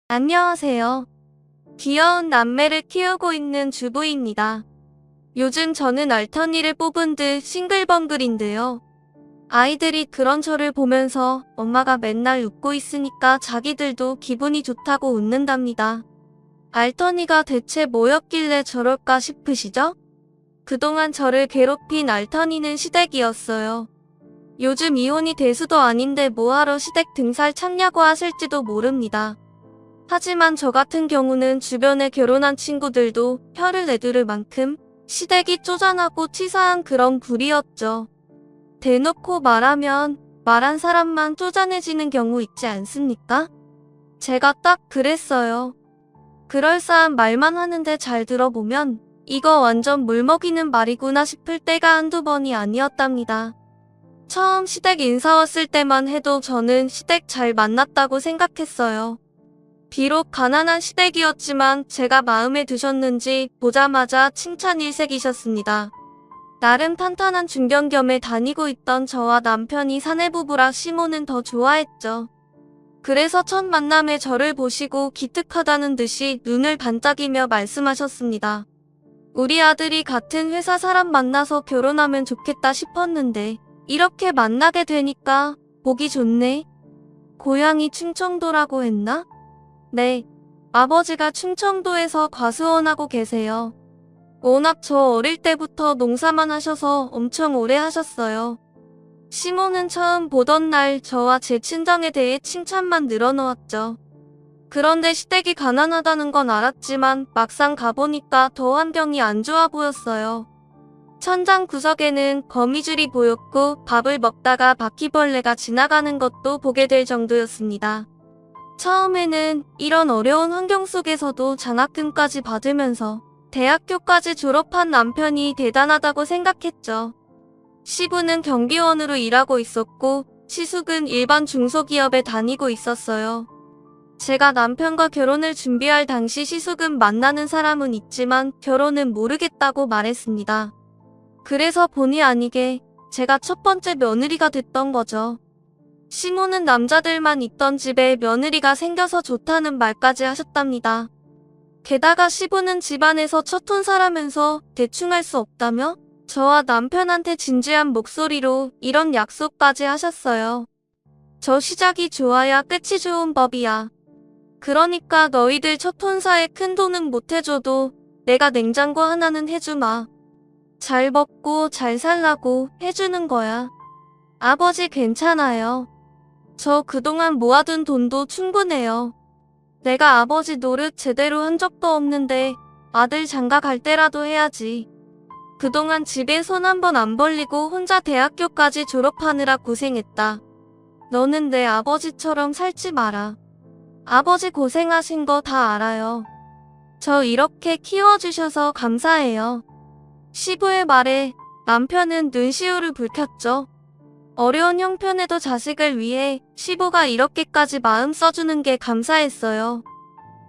안녕하세요. 귀여운 남매를 키우고 있는 주부입니다. 요즘 저는 알턴이를 뽑은 듯 싱글벙글인데요. 아이들이 그런 저를 보면서 엄마가 맨날 웃고 있으니까 자기들도 기분이 좋다고 웃는답니다. 알턴이가 대체 뭐였길래 저럴까 싶으시죠? 그동안 저를 괴롭힌 알턴이는 시댁이었어요. 요즘 이혼이 대수도 아닌데 뭐하러 시댁 등살 참냐고 하실지도 모릅니다. 하지만 저 같은 경우는 주변에 결혼한 친구들도 혀를 내두를 만큼 시댁이 쪼잔하고 치사한 그런 부리였죠. 대놓고 말하면 말한 사람만 쪼잔해지는 경우 있지 않습니까? 제가 딱 그랬어요. 그럴싸한 말만 하는데 잘 들어보면 이거 완전 물먹이는 말이구나 싶을 때가 한두 번이 아니었답니다. 처음 시댁 인사 왔을 때만 해도 저는 시댁 잘 만났다고 생각했어요. 비록 가난한 시댁이었지만 제가 마음에 드셨는지 보자마자 칭찬 일색이셨습니다. 나름 탄탄한 중견겸에 다니고 있던 저와 남편이 사내부부라 시모는 더 좋아했죠. 그래서 첫 만남에 저를 보시고 기특하다는 듯이 눈을 반짝이며 말씀하셨습니다. 우리 아들이 같은 회사 사람 만나서 결혼하면 좋겠다 싶었는데 이렇게 만나게 되니까 보기 좋네. 고향이 충청도라고 했나? 네, 아버지가 충청도에서 과수원하고 계세요. 워낙 저 어릴 때부터 농사만 하셔서 엄청 오래 하셨어요. 시모는 처음 보던 날 저와 제 친정에 대해 칭찬만 늘어놓았죠. 그런데 시댁이 가난하다는 건 알았지만 막상 가보니까 더 환경이 안 좋아 보였어요. 천장 구석에는 거미줄이 보였고 밥을 먹다가 바퀴벌레가 지나가는 것도 보게 될 정도였습니다. 처음에는 이런 어려운 환경 속에서도 장학금까지 받으면서 대학교까지 졸업한 남편이 대단하다고 생각했죠. 시부는 경비원으로 일하고 있었고 시숙은 일반 중소기업에 다니고 있었어요. 제가 남편과 결혼을 준비할 당시 시숙은 만나는 사람은 있지만 결혼은 모르겠다고 말했습니다. 그래서 본의 아니게 제가 첫 번째 며느리가 됐던 거죠. 시모는 남자들만 있던 집에 며느리가 생겨서 좋다는 말까지 하셨답니다. 게다가 시부는 집안에서 첫혼사라면서 대충 할 수 없다며 저와 남편한테 진지한 목소리로 이런 약속까지 하셨어요. 저 시작이 좋아야 끝이 좋은 법이야. 그러니까 너희들 첫혼사에 큰 돈은 못 해줘도 내가 냉장고 하나는 해주마. 잘 먹고 잘 살라고 해주는 거야. 아버지 괜찮아요. 저 그동안 모아둔 돈도 충분해요. 내가 아버지 노릇 제대로 한 적도 없는데 아들 장가 갈 때라도 해야지. 그동안 집에 손 한 번 안 벌리고 혼자 대학교까지 졸업하느라 고생했다. 너는 내 아버지처럼 살지 마라. 아버지 고생하신 거 다 알아요. 저 이렇게 키워주셔서 감사해요. 시부의 말에 남편은 눈시울을 붉혔죠. 어려운 형편에도 자식을 위해 시부가 이렇게까지 마음 써주는 게 감사했어요.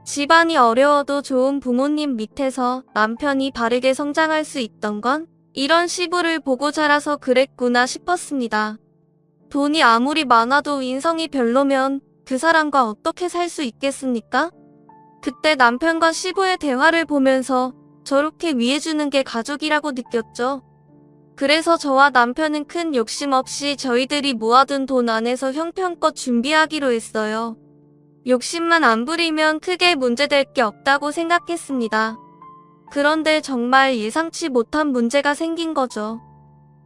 집안이 어려워도 좋은 부모님 밑에서 남편이 바르게 성장할 수 있던 건 이런 시부를 보고 자라서 그랬구나 싶었습니다. 돈이 아무리 많아도 인성이 별로면 그 사람과 어떻게 살 수 있겠습니까? 그때 남편과 시부의 대화를 보면서 저렇게 위해주는 게 가족이라고 느꼈죠. 그래서 저와 남편은 큰 욕심 없이 저희들이 모아둔 돈 안에서 형편껏 준비하기로 했어요. 욕심만 안 부리면 크게 문제될 게 없다고 생각했습니다. 그런데 정말 예상치 못한 문제가 생긴 거죠.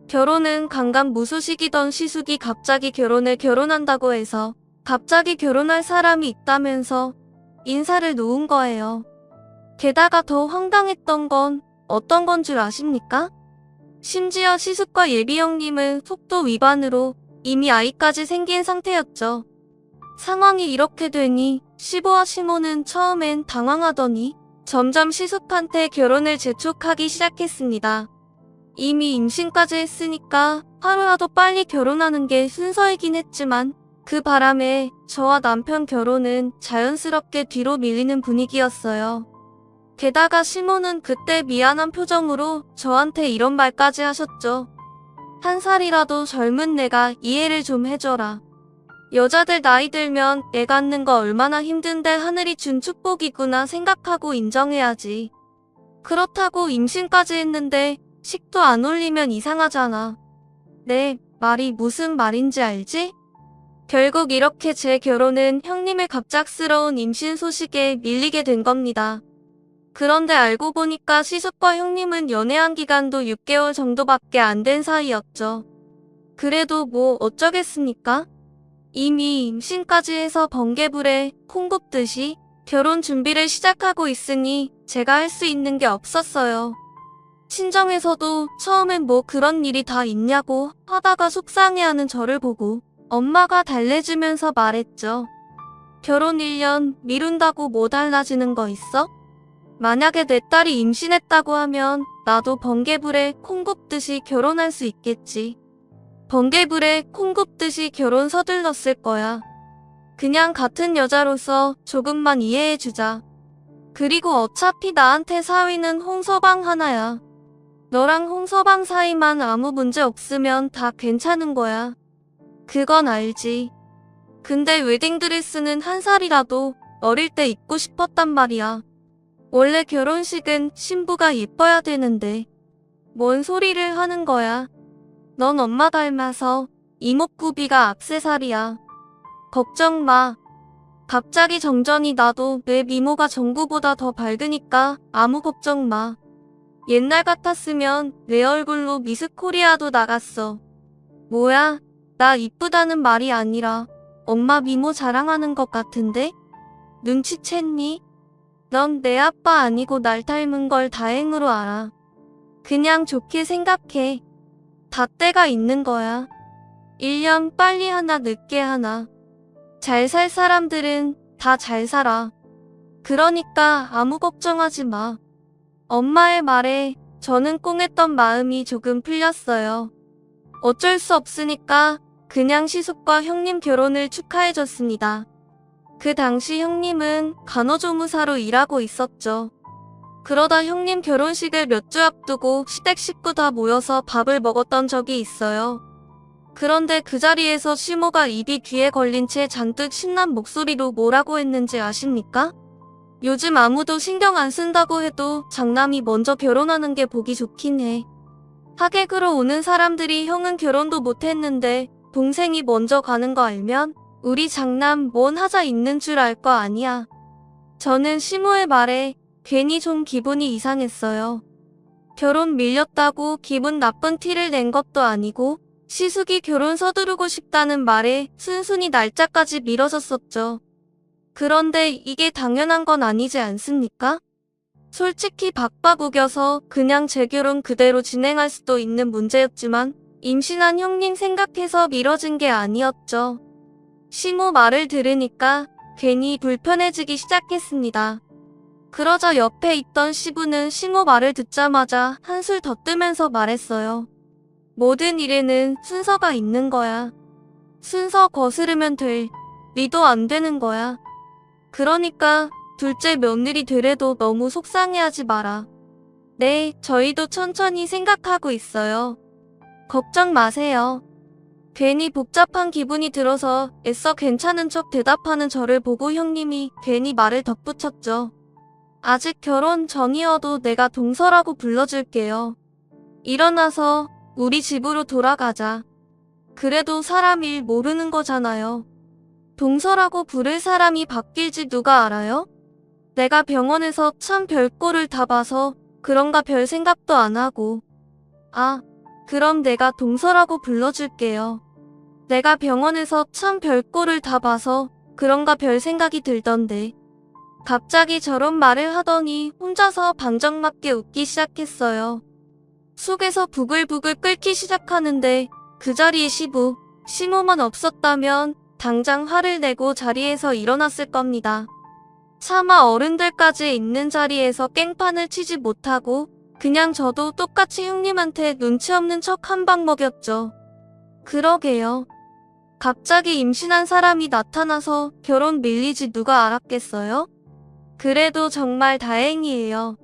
결혼은 강간무소식이던 시숙이 갑자기 결혼한다고 해서 갑자기 결혼할 사람이 있다면서 인사를 놓은 거예요. 게다가 더 황당했던 건 어떤 건 줄 아십니까? 심지어 시숙과 예비 형님은 속도 위반으로 이미 아이까지 생긴 상태였죠. 상황이 이렇게 되니 시부와 시모는 처음엔 당황하더니 점점 시숙한테 결혼을 재촉하기 시작했습니다. 이미 임신까지 했으니까 하루라도 빨리 결혼하는 게 순서이긴 했지만 그 바람에 저와 남편 결혼은 자연스럽게 뒤로 밀리는 분위기였어요. 게다가 시모는 그때 미안한 표정으로 저한테 이런 말까지 하셨죠. 한 살이라도 젊은 내가 이해를 좀 해줘라. 여자들 나이 들면 애 갖는 거 얼마나 힘든데 하늘이 준 축복이구나 생각하고 인정해야지. 그렇다고 임신까지 했는데 식도 안 올리면 이상하잖아. 내 말이 무슨 말인지 알지? 결국 이렇게 제 결혼은 형님의 갑작스러운 임신 소식에 밀리게 된 겁니다. 그런데 알고 보니까 시숙과 형님은 연애한 기간도 6개월 정도밖에 안 된 사이였죠. 그래도 뭐 어쩌겠습니까? 이미 임신까지 해서 번개불에 콩 굽듯이 결혼 준비를 시작하고 있으니 제가 할 수 있는 게 없었어요. 친정에서도 처음엔 뭐 그런 일이 다 있냐고 하다가 속상해하는 저를 보고 엄마가 달래주면서 말했죠. 결혼 1년 미룬다고 뭐 달라지는 거 있어? 만약에 내 딸이 임신했다고 하면 나도 번개불에 콩 굽듯이 결혼할 수 있겠지. 번개불에 콩 굽듯이 결혼 서둘렀을 거야. 그냥 같은 여자로서 조금만 이해해주자. 그리고 어차피 나한테 사위는 홍서방 하나야. 너랑 홍서방 사이만 아무 문제 없으면 다 괜찮은 거야. 그건 알지. 근데 웨딩드레스는 한 살이라도 어릴 때 입고 싶었단 말이야. 원래 결혼식은 신부가 예뻐야 되는데 뭔 소리를 하는 거야. 넌 엄마 닮아서 이목구비가 악세사리야. 걱정 마. 갑자기 정전이 나도 내 미모가 전구보다 더 밝으니까 아무 걱정 마. 옛날 같았으면 내 얼굴로 미스 코리아도 나갔어. 뭐야? 나 이쁘다는 말이 아니라 엄마 미모 자랑하는 것 같은데? 눈치챘니? 넌 내 아빠 아니고 날 닮은 걸 다행으로 알아. 그냥 좋게 생각해. 다 때가 있는 거야. 1년 빨리 하나 늦게 하나. 잘 살 사람들은 다 잘 살아. 그러니까 아무 걱정하지 마. 엄마의 말에 저는 꽁했던 마음이 조금 풀렸어요. 어쩔 수 없으니까 그냥 시숙과 형님 결혼을 축하해줬습니다. 그 당시 형님은 간호조무사로 일하고 있었죠. 그러다 형님 결혼식을 몇 주 앞두고 시댁 식구 다 모여서 밥을 먹었던 적이 있어요. 그런데 그 자리에서 시모가 입이 귀에 걸린 채 잔뜩 신난 목소리로 뭐라고 했는지 아십니까? 요즘 아무도 신경 안 쓴다고 해도 장남이 먼저 결혼하는 게 보기 좋긴 해. 하객으로 오는 사람들이 형은 결혼도 못했는데 동생이 먼저 가는 거 알면 우리 장남 뭔 하자 있는 줄 알 거 아니야. 저는 시모의 말에 괜히 좀 기분이 이상했어요. 결혼 밀렸다고 기분 나쁜 티를 낸 것도 아니고 시숙이 결혼 서두르고 싶다는 말에 순순히 날짜까지 미뤄졌었죠. 그런데 이게 당연한 건 아니지 않습니까? 솔직히 박박우겨서 그냥 제 결혼 그대로 진행할 수도 있는 문제였지만 임신한 형님 생각해서 미뤄진 게 아니었죠. 시모 말을 들으니까 괜히 불편해지기 시작했습니다. 그러자 옆에 있던 시부는 시모 말을 듣자마자 한술 더 뜨면서 말했어요. 모든 일에는 순서가 있는 거야. 순서 거스르면 될 리도 안 되는 거야. 그러니까 둘째 며느리 되래도 너무 속상해하지 마라. 네, 저희도 천천히 생각하고 있어요. 걱정 마세요. 괜히 복잡한 기분이 들어서 애써 괜찮은 척 대답하는 저를 보고 형님이 괜히 말을 덧붙였죠. 아직 결혼 전이어도 내가 동서라고 불러줄게요. 일어나서 우리 집으로 돌아가자. 그래도 사람 일 모르는 거잖아요. 동서라고 부를 사람이 바뀔지 누가 알아요? 내가 병원에서 참 별꼴을 다 봐서 그런가 별 생각도 안 하고. 아, 그럼 내가 동서라고 불러줄게요. 내가 병원에서 참 별꼴을 다 봐서 그런가 별 생각이 들던데. 갑자기 저런 말을 하더니 혼자서 방정맞게 웃기 시작했어요. 속에서 부글부글 끓기 시작하는데 그 자리에 시부, 시모만 없었다면 당장 화를 내고 자리에서 일어났을 겁니다. 차마 어른들까지 있는 자리에서 깽판을 치지 못하고 그냥 저도 똑같이 형님한테 눈치 없는 척 한 방 먹였죠. 그러게요. 갑자기 임신한 사람이 나타나서 결혼 밀리지 누가 알았겠어요? 그래도 정말 다행이에요.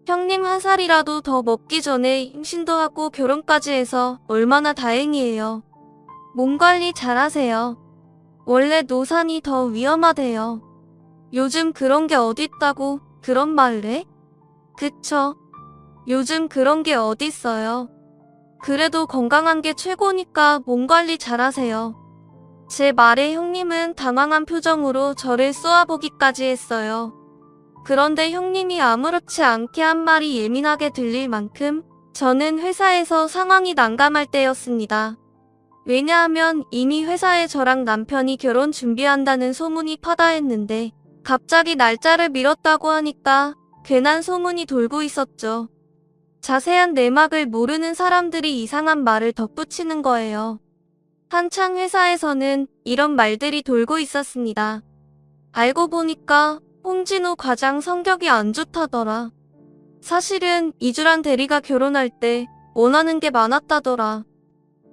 형님 한 살이라도 더 먹기 전에 임신도 하고 결혼까지 해서 얼마나 다행이에요. 몸 관리 잘하세요. 원래 노산이 더 위험하대요. 요즘 그런 게 어딨다고 그런 말을 해? 그쵸? 요즘 그런 게 어딨어요. 그래도 건강한 게 최고니까 몸 관리 잘하세요. 제 말에 형님은 당황한 표정으로 저를 쏘아보기까지 했어요. 그런데 형님이 아무렇지 않게 한 말이 예민하게 들릴 만큼 저는 회사에서 상황이 난감할 때였습니다. 왜냐하면 이미 회사에 저랑 남편이 결혼 준비한다는 소문이 파다했는데 갑자기 날짜를 미뤘다고 하니까 괜한 소문이 돌고 있었죠. 자세한 내막을 모르는 사람들이 이상한 말을 덧붙이는 거예요. 한창 회사에서는 이런 말들이 돌고 있었습니다. 알고 보니까 홍진호 과장 성격이 안 좋다더라. 사실은 이주란 대리가 결혼할 때 원하는 게 많았다더라.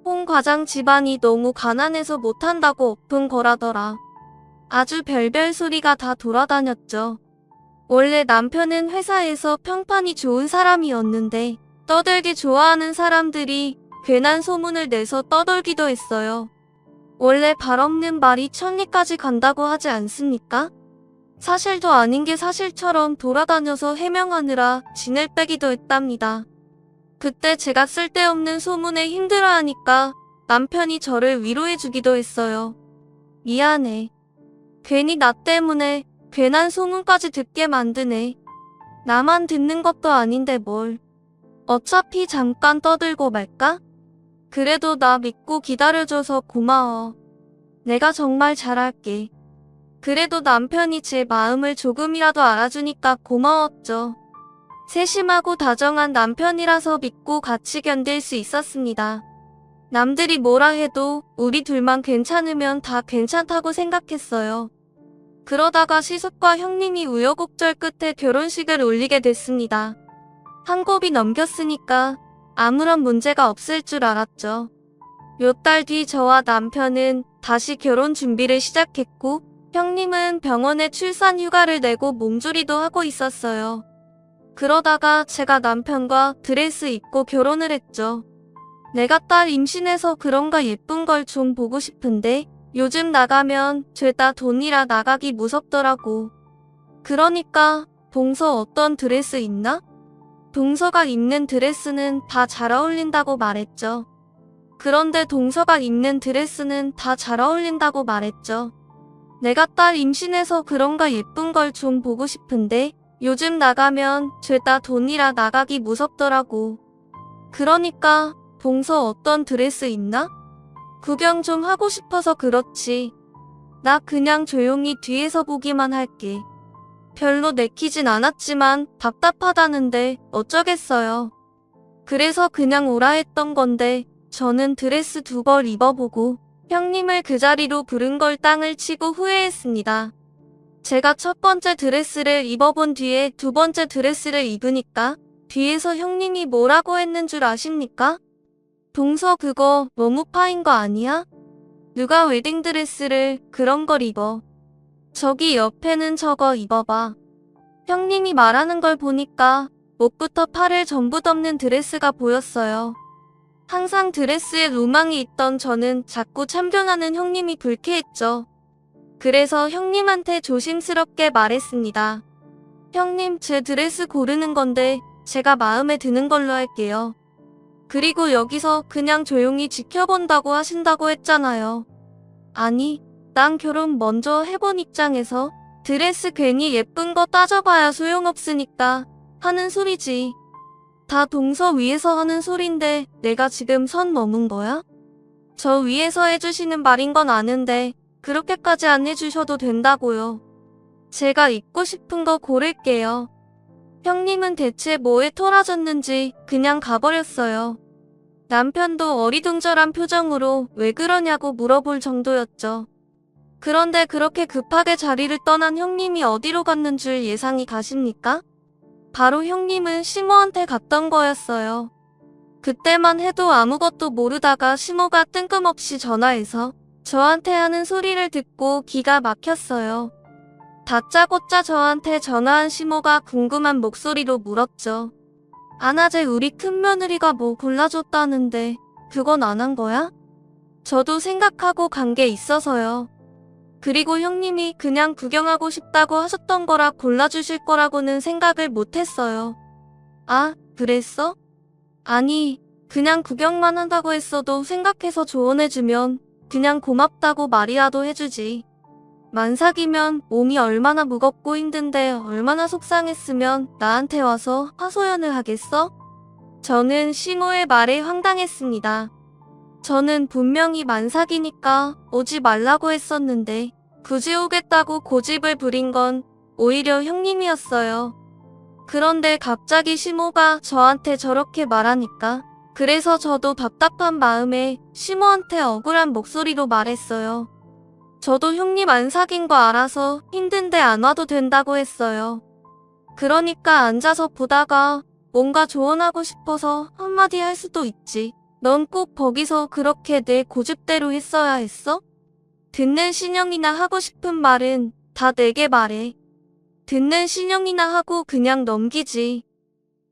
홍 과장 집안이 너무 가난해서 못한다고 엎은 거라더라. 아주 별별 소리가 다 돌아다녔죠. 원래 남편은 회사에서 평판이 좋은 사람이었는데 떠들기 좋아하는 사람들이 괜한 소문을 내서 떠돌기도 했어요. 원래 발 없는 말이 천리까지 간다고 하지 않습니까? 사실도 아닌 게 사실처럼 돌아다녀서 해명하느라 진을 빼기도 했답니다. 그때 제가 쓸데없는 소문에 힘들어하니까 남편이 저를 위로해주기도 했어요. 미안해. 괜히 나 때문에 괜한 소문까지 듣게 만드네. 나만 듣는 것도 아닌데 뭘. 어차피 잠깐 떠들고 말까? 그래도 나 믿고 기다려줘서 고마워. 내가 정말 잘할게. 그래도 남편이 제 마음을 조금이라도 알아주니까 고마웠죠. 세심하고 다정한 남편이라서 믿고 같이 견딜 수 있었습니다. 남들이 뭐라 해도 우리 둘만 괜찮으면 다 괜찮다고 생각했어요. 그러다가 시숙과 형님이 우여곡절 끝에 결혼식을 올리게 됐습니다. 한 곱이 넘겼으니까 아무런 문제가 없을 줄 알았죠. 몇 달 뒤 저와 남편은 다시 결혼 준비를 시작했고 형님은 병원에 출산 휴가를 내고 몸조리도 하고 있었어요. 그러다가 제가 남편과 드레스 입고 결혼을 했죠. 내가 딸 임신해서 그런가 예쁜 걸 좀 보고 싶은데 요즘 나가면 죄다 돈이라 나가기 무섭더라고. 그러니까 동서 어떤 드레스 있나? 동서가 입는 드레스는 다 잘 어울린다고 말했죠. 그런데 동서가 입는 드레스는 다 잘 어울린다고 말했죠. 내가 딸 임신해서 그런가 예쁜 걸 좀 보고 싶은데 요즘 나가면 죄다 돈이라 나가기 무섭더라고. 그러니까 동서 어떤 드레스 있나? 구경 좀 하고 싶어서 그렇지. 나 그냥 조용히 뒤에서 보기만 할게. 별로 내키진 않았지만 답답하다는데 어쩌겠어요. 그래서 그냥 오라 했던 건데 저는 드레스 2벌 입어보고 형님을 그 자리로 부른 걸 땅을 치고 후회했습니다. 제가 첫 번째 드레스를 입어본 뒤에 두 번째 드레스를 입으니까 뒤에서 형님이 뭐라고 했는 줄 아십니까? 동서 그거 너무 파인 거 아니야? 누가 웨딩드레스를 그런 걸 입어. 저기 옆에는 저거 입어봐. 형님이 말하는 걸 보니까 목부터 팔을 전부 덮는 드레스가 보였어요. 항상 드레스에 로망이 있던 저는 자꾸 참견하는 형님이 불쾌했죠. 그래서 형님한테 조심스럽게 말했습니다. 형님, 제 드레스 고르는 건데 제가 마음에 드는 걸로 할게요. 그리고 여기서 그냥 조용히 지켜본다고 하신다고 했잖아요. 아니, 난 결혼 먼저 해본 입장에서 드레스 괜히 예쁜 거 따져봐야 소용없으니까 하는 소리지. 다 동서 위에서 하는 소린데 내가 지금 선 넘은 거야? 저 위에서 해주시는 말인 건 아는데 그렇게까지 안 해주셔도 된다고요. 제가 입고 싶은 거 고를게요. 형님은 대체 뭐에 토라졌는지 그냥 가버렸어요. 남편도 어리둥절한 표정으로 왜 그러냐고 물어볼 정도였죠. 그런데 그렇게 급하게 자리를 떠난 형님이 어디로 갔는 줄 예상이 가십니까? 바로 형님은 시모한테 갔던 거였어요. 그때만 해도 아무것도 모르다가 시모가 뜬금없이 전화해서 저한테 하는 소리를 듣고 기가 막혔어요. 다짜고짜 저한테 전화한 시모가 궁금한 목소리로 물었죠. 아나제 우리 큰며느리가 뭐 골라줬다는데 그건 안 한 거야? 저도 생각하고 간 게 있어서요. 그리고 형님이 그냥 구경하고 싶다고 하셨던 거라 골라주실 거라고는 생각을 못했어요. 아, 그랬어? 아니, 그냥 구경만 한다고 했어도 생각해서 조언해주면 그냥 고맙다고 말이라도 해주지. 만삭이면 몸이 얼마나 무겁고 힘든데 얼마나 속상했으면 나한테 와서 하소연을 하겠어? 저는 시모의 말에 황당했습니다. 저는 분명히 만삭이니까 오지 말라고 했었는데 굳이 오겠다고 고집을 부린 건 오히려 형님이었어요. 그런데 갑자기 시모가 저한테 저렇게 말하니까 그래서 저도 답답한 마음에 시모한테 억울한 목소리로 말했어요. 저도 형님 안 사귄 거 알아서 힘든데 안 와도 된다고 했어요. 그러니까 앉아서 보다가 뭔가 조언하고 싶어서 한마디 할 수도 있지. 넌 꼭 거기서 그렇게 내 고집대로 했어야 했어? 듣는 신영이나 하고 싶은 말은 다 내게 말해. 듣는 신영이나 하고 그냥 넘기지.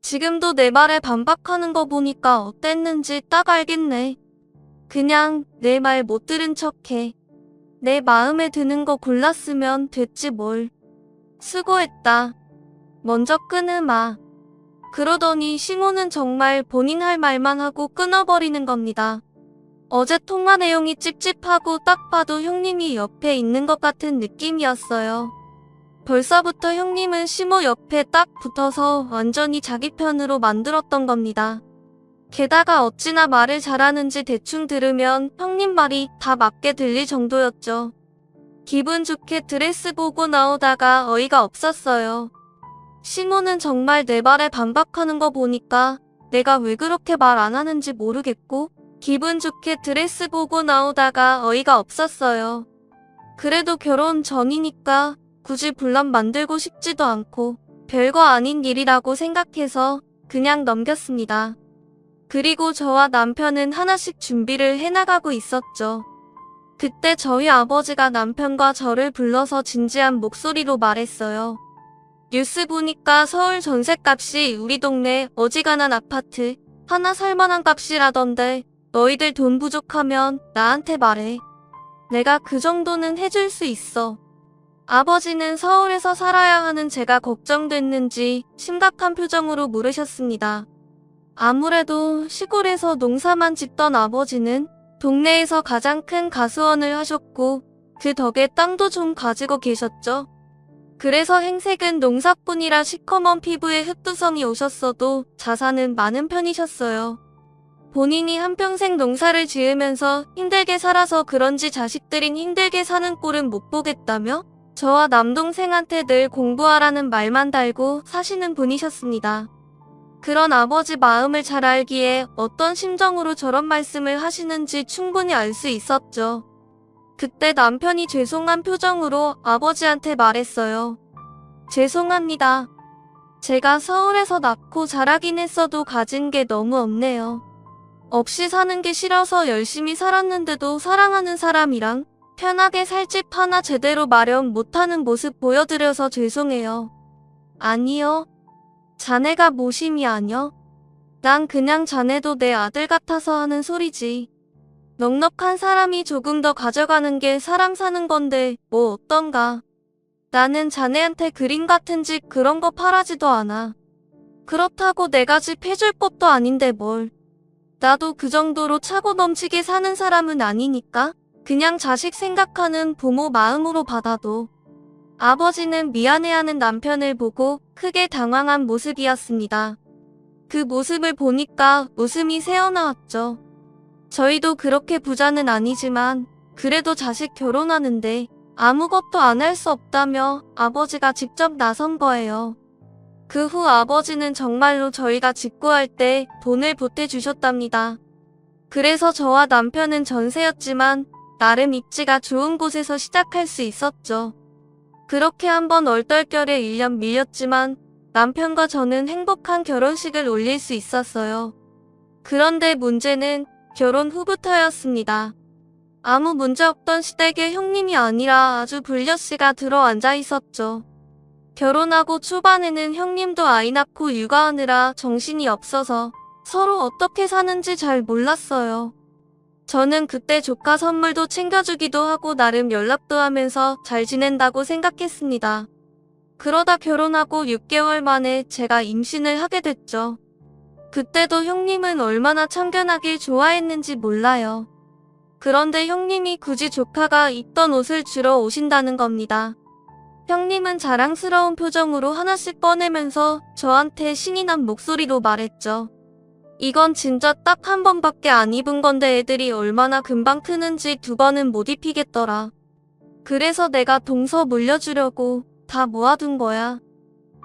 지금도 내 말에 반박하는 거 보니까 어땠는지 딱 알겠네. 그냥 내 말 못 들은 척해. 내 마음에 드는 거 골랐으면 됐지 뭘. 수고했다. 먼저 끊으마. 그러더니 시모는 정말 본인 할 말만 하고 끊어버리는 겁니다. 어제 통화 내용이 찝찝하고 딱 봐도 형님이 옆에 있는 것 같은 느낌이었어요. 벌써부터 형님은 시모 옆에 딱 붙어서 완전히 자기 편으로 만들었던 겁니다. 게다가 어찌나 말을 잘하는지 대충 들으면 형님 말이 다 맞게 들릴 정도였죠. 기분 좋게 드레스 보고 나오다가 어이가 없었어요. 시모는 정말 내 말에 반박하는 거 보니까 내가 왜 그렇게 말 안 하는지 모르겠고 기분 좋게 드레스 보고 나오다가 어이가 없었어요. 그래도 결혼 전이니까 굳이 분란 만들고 싶지도 않고 별거 아닌 일이라고 생각해서 그냥 넘겼습니다. 그리고 저와 남편은 하나씩 준비를 해나가고 있었죠. 그때 저희 아버지가 남편과 저를 불러서 진지한 목소리로 말했어요. 뉴스 보니까 서울 전셋값이 우리 동네 어지간한 아파트 하나 살만한 값이라던데 너희들 돈 부족하면 나한테 말해. 내가 그 정도는 해줄 수 있어. 아버지는 서울에서 살아야 하는 제가 걱정됐는지 심각한 표정으로 물으셨습니다. 아무래도 시골에서 농사만 짓던 아버지는 동네에서 가장 큰 가수원을 하셨고 그 덕에 땅도 좀 가지고 계셨죠. 그래서 행색은 농사꾼이라 시커먼 피부에 흑두성이 오셨어도 자산은 많은 편이셨어요. 본인이 한평생 농사를 지으면서 힘들게 살아서 그런지 자식들인 힘들게 사는 꼴은 못 보겠다며 저와 남동생한테 늘 공부하라는 말만 달고 사시는 분이셨습니다. 그런 아버지 마음을 잘 알기에 어떤 심정으로 저런 말씀을 하시는지 충분히 알 수 있었죠. 그때 남편이 죄송한 표정으로 아버지한테 말했어요. 죄송합니다. 제가 서울에서 낳고 자라긴 했어도 가진 게 너무 없네요. 없이 사는 게 싫어서 열심히 살았는데도 사랑하는 사람이랑 편하게 살 집 하나 제대로 마련 못하는 모습 보여드려서 죄송해요. 아니요. 자네가 모심이 아니여. 난 그냥 자네도 내 아들 같아서 하는 소리지. 넉넉한 사람이 조금 더 가져가는 게 사람 사는 건데 뭐 어떤가. 나는 자네한테 그림 같은 집 그런 거 팔아지도 않아. 그렇다고 내가 집 해줄 것도 아닌데 뭘. 나도 그 정도로 차고 넘치게 사는 사람은 아니니까 그냥 자식 생각하는 부모 마음으로 받아도. 아버지는 미안해하는 남편을 보고 크게 당황한 모습이었습니다. 그 모습을 보니까 웃음이 새어나왔죠. 저희도 그렇게 부자는 아니지만 그래도 자식 결혼하는데 아무것도 안 할 수 없다며 아버지가 직접 나선 거예요. 그 후 아버지는 정말로 저희가 직구할 때 돈을 보태주셨답니다. 그래서 저와 남편은 전세였지만 나름 입지가 좋은 곳에서 시작할 수 있었죠. 그렇게 한번 얼떨결에 1년 밀렸지만 남편과 저는 행복한 결혼식을 올릴 수 있었어요. 그런데 문제는 결혼 후부터였습니다. 아무 문제 없던 시댁에 형님이 아니라 아주 불려씨가 들어앉아 있었죠. 결혼하고 초반에는 형님도 아이 낳고 육아하느라 정신이 없어서 서로 어떻게 사는지 잘 몰랐어요. 저는 그때 조카 선물도 챙겨주기도 하고 나름 연락도 하면서 잘 지낸다고 생각했습니다. 그러다 결혼하고 6개월 만에 제가 임신을 하게 됐죠. 그때도 형님은 얼마나 참견하길 좋아했는지 몰라요. 그런데 형님이 굳이 조카가 입던 옷을 주러 오신다는 겁니다. 형님은 자랑스러운 표정으로 하나씩 꺼내면서 저한테 신이 난 목소리로 말했죠. 이건 진짜 딱 한 번밖에 안 입은 건데 애들이 얼마나 금방 크는지 2번은 못 입히겠더라. 그래서 내가 동서 물려주려고 다 모아둔 거야.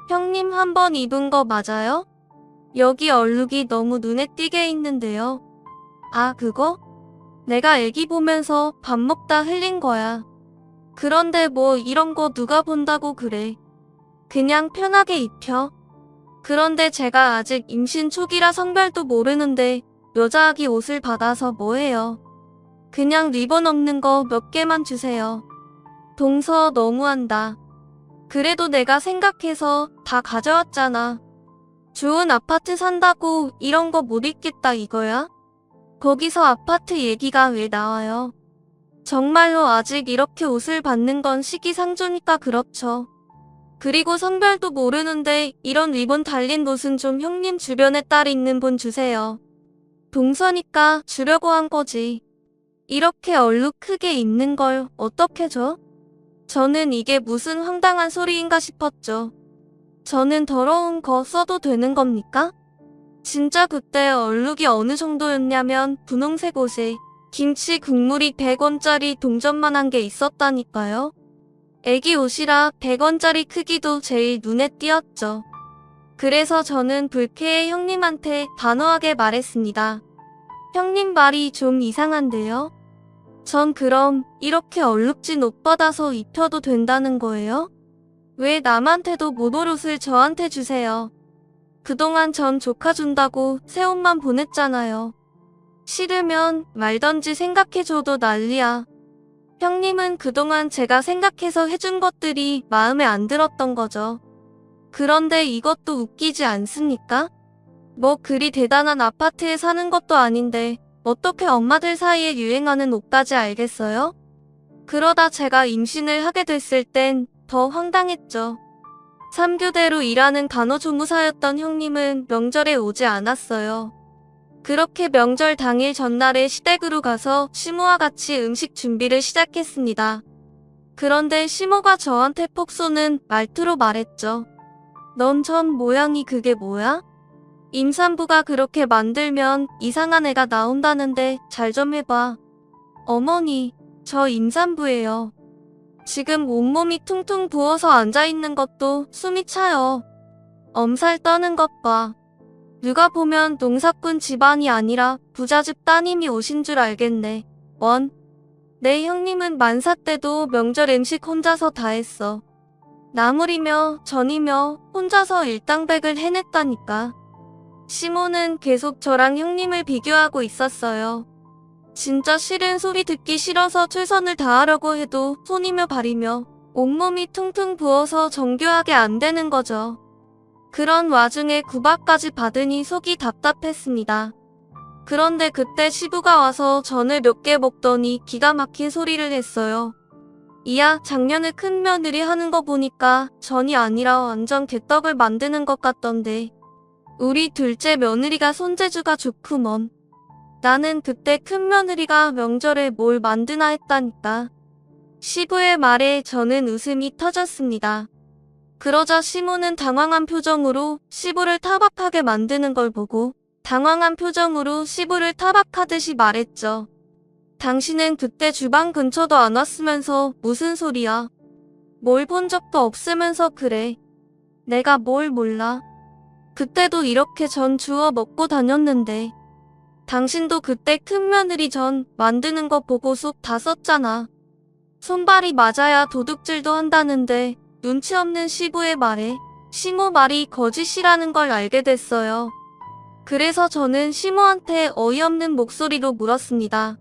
형님 한 번 입은 거 맞아요? 여기 얼룩이 너무 눈에 띄게 있는데요. 아, 그거? 내가 애기 보면서 밥 먹다 흘린 거야. 그런데 뭐 이런 거 누가 본다고 그래. 그냥 편하게 입혀. 그런데 제가 아직 임신 초기라 성별도 모르는데 여자아기 옷을 받아서 뭐해요. 그냥 리본 없는 거 몇 개만 주세요. 동서 너무한다. 그래도 내가 생각해서 다 가져왔잖아. 좋은 아파트 산다고 이런 거 못 입겠다 이거야? 거기서 아파트 얘기가 왜 나와요? 정말로 아직 이렇게 옷을 받는 건 시기상조니까 그렇죠. 그리고 성별도 모르는데 이런 리본 달린 옷은 좀 형님 주변에 딸 있는 분 주세요. 동서니까 주려고 한 거지. 이렇게 얼룩 크게 입는 걸 어떻게 줘? 저는 이게 무슨 황당한 소리인가 싶었죠. 저는 더러운 거 써도 되는 겁니까? 진짜 그때 얼룩이 어느 정도였냐면 분홍색 옷에 김치 국물이 100원짜리 동전만한 게 있었다니까요. 애기 옷이라 100원짜리 크기도 제일 눈에 띄었죠. 그래서 저는 불쾌해 형님한테 단호하게 말했습니다. 형님 말이 좀 이상한데요? 전 그럼 이렇게 얼룩진 옷 받아서 입혀도 된다는 거예요? 왜 남한테도 못 올 옷을 저한테 주세요? 그동안 전 조카 준다고 새 옷만 보냈잖아요. 싫으면 말던지 생각해줘도 난리야. 형님은 그동안 제가 생각해서 해준 것들이 마음에 안 들었던 거죠. 그런데 이것도 웃기지 않습니까? 뭐 그리 대단한 아파트에 사는 것도 아닌데 어떻게 엄마들 사이에 유행하는 옷까지 알겠어요? 그러다 제가 임신을 하게 됐을 땐 더 황당했죠. 3교대로 일하는 간호조무사였던 형님은 명절에 오지 않았어요. 그렇게 명절 당일 전날에 시댁으로 가서 시모와 같이 음식 준비를 시작했습니다. 그런데 시모가 저한테 폭 쏘는 말투로 말했죠. 넌 전 모양이 그게 뭐야? 임산부가 그렇게 만들면 이상한 애가 나온다는데 잘 좀 해봐. 어머니, 저 임산부예요. 지금 온몸이 퉁퉁 부어서 앉아있는 것도 숨이 차요. 엄살 떠는 것 봐. 누가 보면 농사꾼 집안이 아니라 부잣집 따님이 오신 줄 알겠네. 내 형님은 만사 때도 명절 음식 혼자서 다 했어. 나물이며 전이며 혼자서 일당백을 해냈다니까. 시모는 계속 저랑 형님을 비교하고 있었어요. 진짜 싫은 소리 듣기 싫어서 최선을 다하려고 해도 손이며 발이며 온몸이 퉁퉁 부어서 정교하게 안 되는 거죠. 그런 와중에 구박까지 받으니 속이 답답했습니다. 그런데 그때 시부가 와서 전을 몇 개 먹더니 기가 막힌 소리를 했어요. 이야, 작년에 큰 며느리 하는 거 보니까 전이 아니라 완전 개떡을 만드는 것 같던데. 우리 둘째 며느리가 손재주가 좋구먼. 나는 그때 큰 며느리가 명절에 뭘 만드나 했다니까. 시부의 말에 저는 웃음이 터졌습니다. 그러자 시모는 당황한 표정으로 시부를 타박하게 만드는 걸 보고 당황한 표정으로 시부를 타박하듯이 말했죠. 당신은 그때 주방 근처도 안 왔으면서 무슨 소리야. 뭘 본 적도 없으면서 그래. 내가 뭘 몰라. 그때도 이렇게 전 주워 먹고 다녔는데. 당신도 그때 큰 며느리 전 만드는 거 보고 속 다 썼잖아. 손발이 맞아야 도둑질도 한다는데 눈치 없는 시부의 말에 시모 말이 거짓이라는 걸 알게 됐어요. 그래서 저는 시모한테 어이없는 목소리로 물었습니다.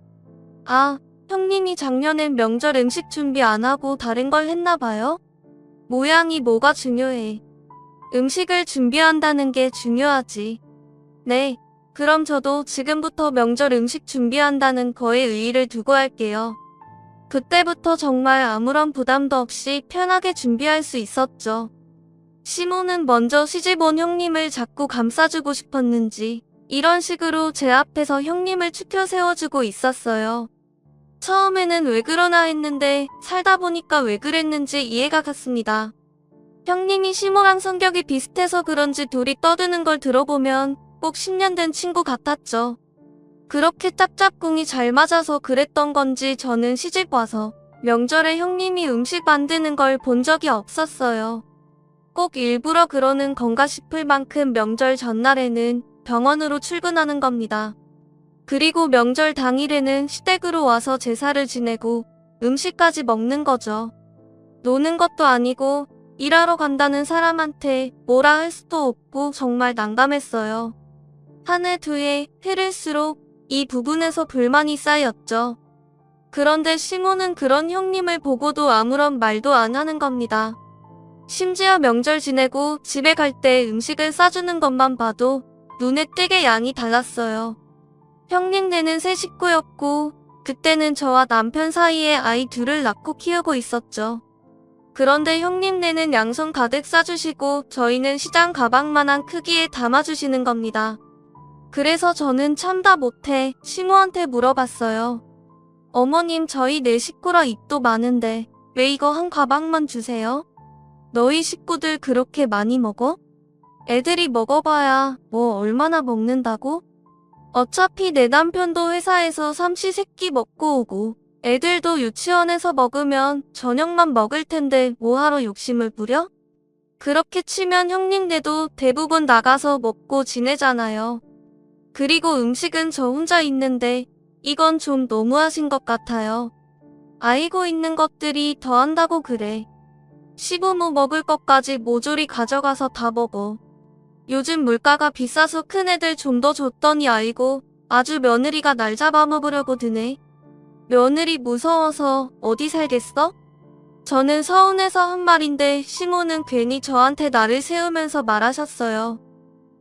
아, 형님이 작년엔 명절 음식 준비 안 하고 다른 걸 했나 봐요? 모양이 뭐가 중요해. 음식을 준비한다는 게 중요하지. 네, 그럼 저도 지금부터 명절 음식 준비한다는 거에 의의를 두고 할게요. 그때부터 정말 아무런 부담도 없이 편하게 준비할 수 있었죠. 시모는 먼저 시집온 형님을 자꾸 감싸주고 싶었는지 이런 식으로 제 앞에서 형님을 추켜 세워주고 있었어요. 처음에는 왜 그러나 했는데 살다 보니까 왜 그랬는지 이해가 갔습니다. 형님이 시모랑 성격이 비슷해서 그런지 둘이 떠드는 걸 들어보면 꼭 10년 된 친구 같았죠. 그렇게 짝짝꿍이 잘 맞아서 그랬던 건지 저는 시집 와서 명절에 형님이 음식 만드는 걸 본 적이 없었어요. 꼭 일부러 그러는 건가 싶을 만큼 명절 전날에는 병원으로 출근하는 겁니다. 그리고 명절 당일에는 시댁으로 와서 제사를 지내고 음식까지 먹는 거죠. 노는 것도 아니고 일하러 간다는 사람한테 뭐라 할 수도 없고 정말 난감했어요. 한 해 두 해 흐를수록 이 부분에서 불만이 쌓였죠. 그런데 시모는 그런 형님을 보고도 아무런 말도 안 하는 겁니다. 심지어 명절 지내고 집에 갈 때 음식을 싸주는 것만 봐도 눈에 띄게 양이 달랐어요. 형님네는 세 식구였고 그때는 저와 남편 사이에 아이 둘을 낳고 키우고 있었죠. 그런데 형님네는 양손 가득 싸주시고 저희는 시장 가방만한 크기에 담아주시는 겁니다. 그래서 저는 참다 못해 시모한테 물어봤어요. 어머님, 저희 네 식구라 입도 많은데 왜 이거 한 가방만 주세요? 너희 식구들 그렇게 많이 먹어? 애들이 먹어봐야 뭐 얼마나 먹는다고? 어차피 내 남편도 회사에서 삼시세끼 먹고 오고 애들도 유치원에서 먹으면 저녁만 먹을 텐데 뭐하러 욕심을 부려? 그렇게 치면 형님네도 대부분 나가서 먹고 지내잖아요. 그리고 음식은 저 혼자 있는데 이건 좀 너무하신 것 같아요. 아이고 있는 것들이 더 한다고 그래. 시부모 먹을 것까지 모조리 가져가서 다 먹어. 요즘 물가가 비싸서 큰애들 좀 더 줬더니 아이고 아주 며느리가 날 잡아먹으려고 드네. 며느리 무서워서 어디 살겠어? 저는 서운해서 한 말인데 시모는 괜히 저한테 나를 세우면서 말하셨어요.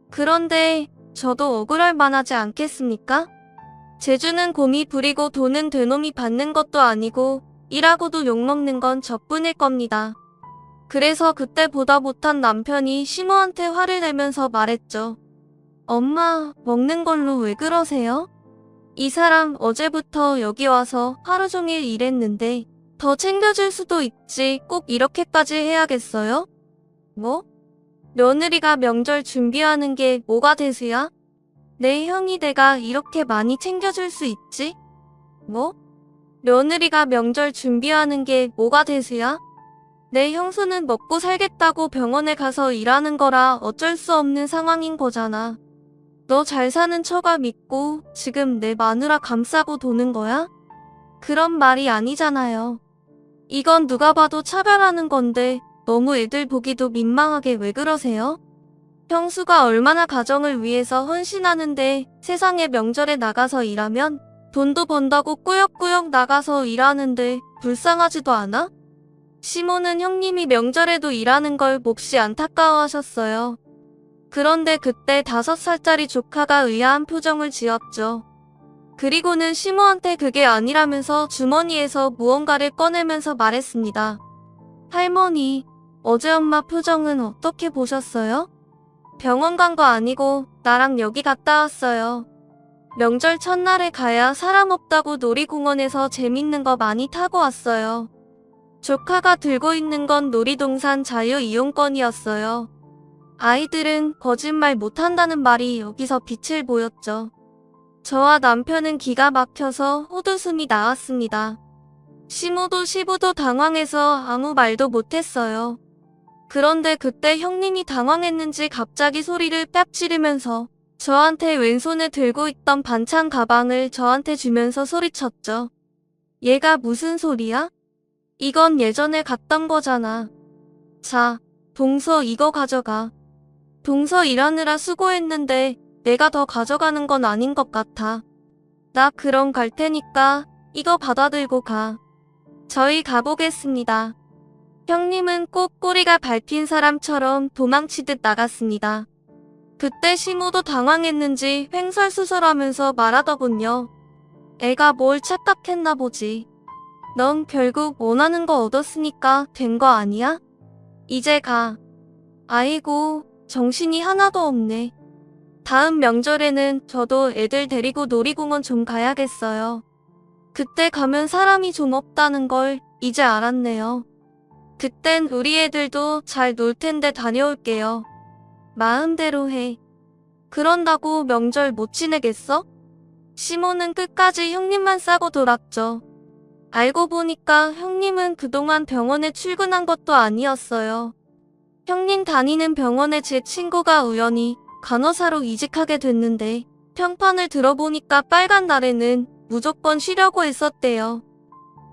그런데 저도 억울할 만하지 않겠습니까? 재주는 곰이 부리고 돈은 되놈이 받는 것도 아니고 일하고도 욕먹는 건 저뿐일 겁니다. 그래서 그때 보다 못한 남편이 시모한테 화를 내면서 말했죠. 엄마, 먹는 걸로 왜 그러세요? 이 사람 어제부터 여기 와서 하루 종일 일했는데 더 챙겨줄 수도 있지 꼭 이렇게까지 해야겠어요? 뭐? 며느리가 명절 준비하는 게 뭐가 대수야? 내 형이 내가 이렇게 많이 챙겨줄 수 있지? 뭐? 며느리가 명절 준비하는 게 뭐가 대수야? 내 형수는 먹고 살겠다고 병원에 가서 일하는 거라 어쩔 수 없는 상황인 거잖아. 너 잘 사는 처가 믿고 지금 내 마누라 감싸고 도는 거야? 그런 말이 아니잖아요. 이건 누가 봐도 차별하는 건데 너무 애들 보기도 민망하게 왜 그러세요? 형수가 얼마나 가정을 위해서 헌신하는데 세상에 명절에 나가서 일하면 돈도 번다고 꾸역꾸역 나가서 일하는데 불쌍하지도 않아? 시모는 형님이 명절에도 일하는 걸 몹시 안타까워하셨어요. 그런데 그때 5살짜리 조카가 의아한 표정을 지었죠. 그리고는 시모한테 그게 아니라면서 주머니에서 무언가를 꺼내면서 말했습니다. 할머니, 어제 엄마 표정은 어떻게 보셨어요? 병원 간 거 아니고 나랑 여기 갔다 왔어요. 명절 첫날에 가야 사람 없다고 놀이공원에서 재밌는 거 많이 타고 왔어요. 조카가 들고 있는 건 놀이동산 자유이용권이었어요. 아이들은 거짓말 못한다는 말이 여기서 빛을 보였죠. 저와 남편은 기가 막혀서 헛웃음이 나왔습니다. 시모도 시부도 당황해서 아무 말도 못했어요. 그런데 그때 형님이 당황했는지 갑자기 소리를 빽 지르면서 저한테 왼손에 들고 있던 반찬 가방을 저한테 주면서 소리쳤죠. 얘가 무슨 소리야? 이건 예전에 갔던 거잖아. 자, 동서 이거 가져가. 동서 일하느라 수고했는데 내가 더 가져가는 건 아닌 것 같아. 나 그럼 갈 테니까 이거 받아들고 가. 저희 가보겠습니다. 형님은 꼭 꼬리가 밟힌 사람처럼 도망치듯 나갔습니다. 그때 시모도 당황했는지 횡설수설하면서 말하더군요. 애가 뭘 착각했나 보지. 넌 결국 원하는 거 얻었으니까 된 거 아니야? 이제 가. 아이고, 정신이 하나도 없네. 다음 명절에는 저도 애들 데리고 놀이공원 좀 가야겠어요. 그때 가면 사람이 좀 없다는 걸 이제 알았네요. 그땐 우리 애들도 잘 놀 텐데 다녀올게요. 마음대로 해. 그런다고 명절 못 지내겠어? 시모는 끝까지 형님만 싸고 돌았죠. 알고 보니까 형님은 그동안 병원에 출근한 것도 아니었어요. 형님 다니는 병원에 제 친구가 우연히 간호사로 이직하게 됐는데 평판을 들어보니까 빨간 날에는 무조건 쉬려고 했었대요.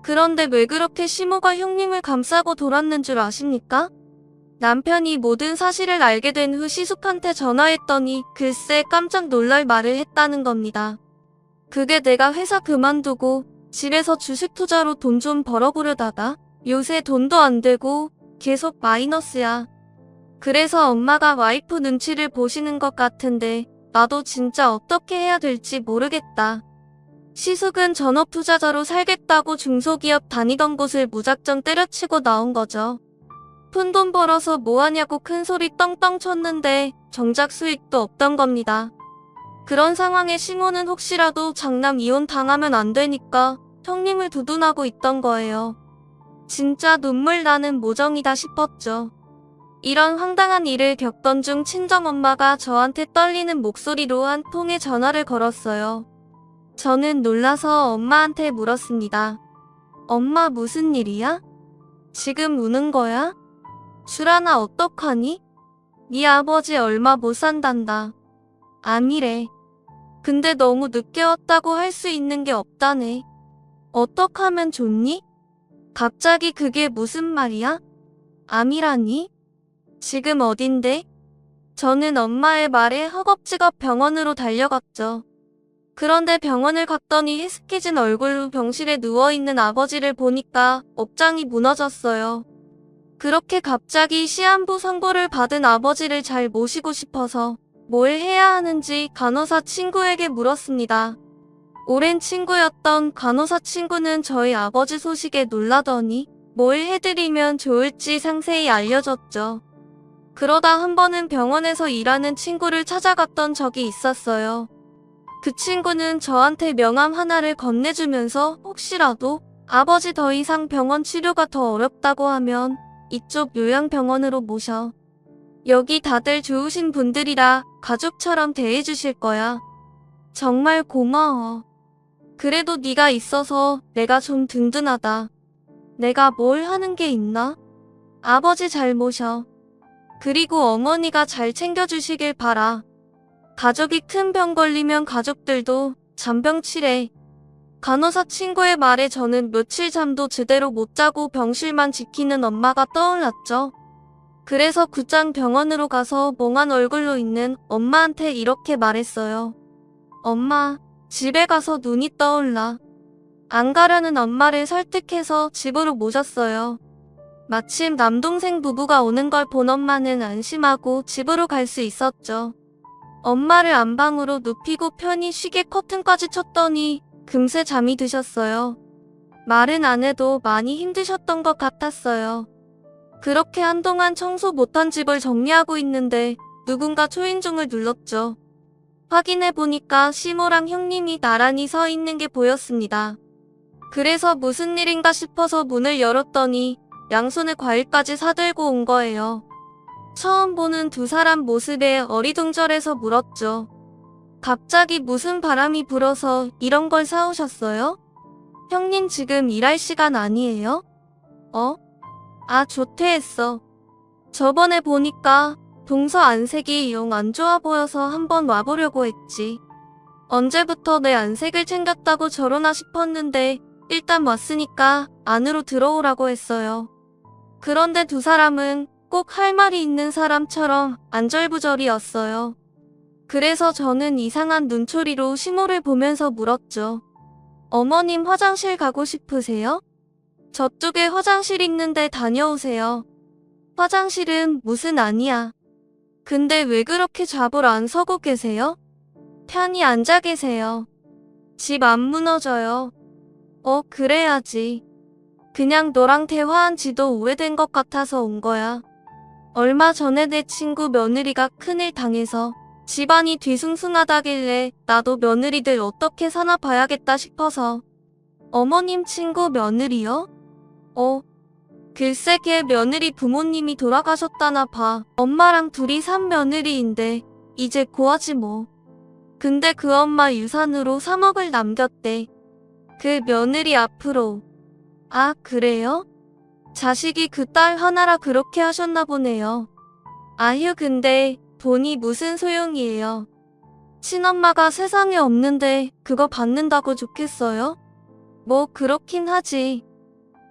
그런데 왜 그렇게 시모가 형님을 감싸고 돌았는 줄 아십니까? 남편이 모든 사실을 알게 된 후 시숙한테 전화했더니 글쎄 깜짝 놀랄 말을 했다는 겁니다. 그게 내가 회사 그만두고 집에서 주식 투자로 돈 좀 벌어보려다가 요새 돈도 안 되고 계속 마이너스야. 그래서 엄마가 와이프 눈치를 보시는 것 같은데 나도 진짜 어떻게 해야 될지 모르겠다. 시숙은 전업투자자로 살겠다고 중소기업 다니던 곳을 무작정 때려치고 나온 거죠. 푼돈 벌어서 뭐하냐고 큰소리 떵떵 쳤는데 정작 수익도 없던 겁니다. 그런 상황에 시모는 혹시라도 장남 이혼 당하면 안 되니까 형님을 두둔하고 있던 거예요. 진짜 눈물 나는 모정이다 싶었죠. 이런 황당한 일을 겪던 중 친정엄마가 저한테 떨리는 목소리로 한 통의 전화를 걸었어요. 저는 놀라서 엄마한테 물었습니다. 엄마 무슨 일이야? 지금 우는 거야? 주란아 어떡하니? 네 아버지 얼마 못 산단다. 암이래. 근데 너무 늦게 왔다고 할 수 있는 게 없다네. 어떡하면 좋니? 갑자기 그게 무슨 말이야? 암이라니? 지금 어딘데? 저는 엄마의 말에 허겁지겁 병원으로 달려갔죠. 그런데 병원을 갔더니 해스케진 얼굴로 병실에 누워있는 아버지를 보니까 업장이 무너졌어요. 그렇게 갑자기 시한부 선고를 받은 아버지를 잘 모시고 싶어서 뭘 해야 하는지 간호사 친구에게 물었습니다. 오랜 친구였던 간호사 친구는 저희 아버지 소식에 놀라더니 뭘 해드리면 좋을지 상세히 알려줬죠. 그러다 한 번은 병원에서 일하는 친구를 찾아갔던 적이 있었어요. 그 친구는 저한테 명함 하나를 건네주면서 혹시라도 아버지 더 이상 병원 치료가 더 어렵다고 하면 이쪽 요양병원으로 모셔. 여기 다들 좋으신 분들이라 가족처럼 대해주실 거야. 정말 고마워. 그래도 네가 있어서 내가 좀 든든하다. 내가 뭘 하는 게 있나? 아버지 잘 모셔. 그리고 어머니가 잘 챙겨주시길 바라. 가족이 큰 병 걸리면 가족들도 잔병 치래. 간호사 친구의 말에 저는 며칠 잠도 제대로 못 자고 병실만 지키는 엄마가 떠올랐죠. 그래서 곧장 병원으로 가서 멍한 얼굴로 있는 엄마한테 이렇게 말했어요. 엄마, 집에 가서 눈이 떠올라. 안 가려는 엄마를 설득해서 집으로 모셨어요. 마침 남동생 부부가 오는 걸 본 엄마는 안심하고 집으로 갈 수 있었죠. 엄마를 안방으로 눕히고 편히 쉬게 커튼까지 쳤더니 금세 잠이 드셨어요. 말은 안 해도 많이 힘드셨던 것 같았어요. 그렇게 한동안 청소 못한 집을 정리하고 있는데 누군가 초인종을 눌렀죠. 확인해보니까 시모랑 형님이 나란히 서 있는 게 보였습니다. 그래서 무슨 일인가 싶어서 문을 열었더니 양손에 과일까지 사들고 온 거예요. 처음 보는 두 사람 모습에 어리둥절해서 물었죠. 갑자기 무슨 바람이 불어서 이런 걸 사오셨어요? 형님 지금 일할 시간 아니에요? 아 조퇴했어. 저번에 보니까 동서 안색이 영 안 좋아 보여서 한번 와보려고 했지. 언제부터 내 안색을 챙겼다고 저러나 싶었는데 일단 왔으니까 안으로 들어오라고 했어요. 그런데 두 사람은 꼭 할 말이 있는 사람처럼 안절부절이었어요. 그래서 저는 이상한 눈초리로 시모를 보면서 물었죠. 어머님 화장실 가고 싶으세요? 저쪽에 화장실 있는데 다녀오세요. 화장실은 무슨 아니야. 근데 왜 그렇게 좌불 안 서고 계세요? 편히 앉아 계세요. 집 안 무너져요. 그래야지. 그냥 너랑 대화한 지도 오래된 것 같아서 온 거야. 얼마 전에 내 친구 며느리가 큰일 당해서 집안이 뒤숭숭하다길래 나도 며느리들 어떻게 사나 봐야겠다 싶어서. 어머님 친구 며느리요? 글쎄 걔 며느리 부모님이 돌아가셨다나 봐. 엄마랑 둘이 산 며느리인데 이제 고하지 뭐. 근데 그 엄마 유산으로 3억을 남겼대. 그 며느리 앞으로. 아, 그래요? 자식이 그 딸 하나라 그렇게 하셨나 보네요. 아휴, 근데 돈이 무슨 소용이에요. 친엄마가 세상에 없는데 그거 받는다고 좋겠어요? 뭐 그렇긴 하지.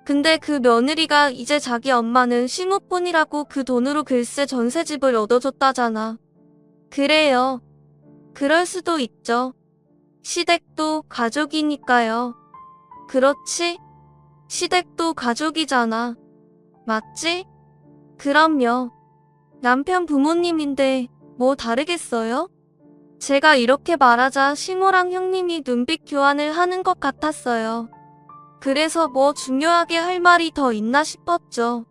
근데 그 며느리가 이제 자기 엄마는 시무뿐이라고 그 돈으로 글쎄 전셋집을 얻어줬다잖아. 그래요. 그럴 수도 있죠. 시댁도 가족이니까요. 그렇지? 시댁도 가족이잖아. 맞지? 그럼요. 남편 부모님인데 뭐 다르겠어요? 제가 이렇게 말하자 시모랑 형님이 눈빛 교환을 하는 것 같았어요. 그래서 뭐 중요하게 할 말이 더 있나 싶었죠.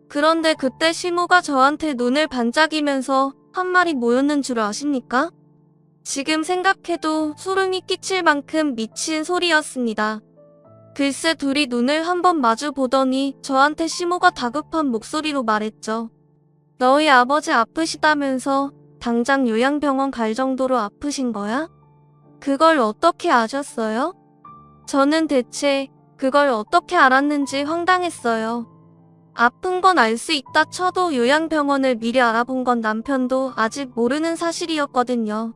그런데 그때 시모가 저한테 눈을 반짝이면서 한 말이 뭐였는 줄 아십니까? 지금 생각해도 소름이 끼칠 만큼 미친 소리였습니다. 글쎄 둘이 눈을 한번 마주 보더니 저한테 시모가 다급한 목소리로 말했죠. 너희 아버지 아프시다면서 당장 요양병원 갈 정도로 아프신 거야? 그걸 어떻게 아셨어요? 저는 대체 그걸 어떻게 알았는지 황당했어요. 아픈 건 알 수 있다 쳐도 요양병원을 미리 알아본 건 남편도 아직 모르는 사실이었거든요.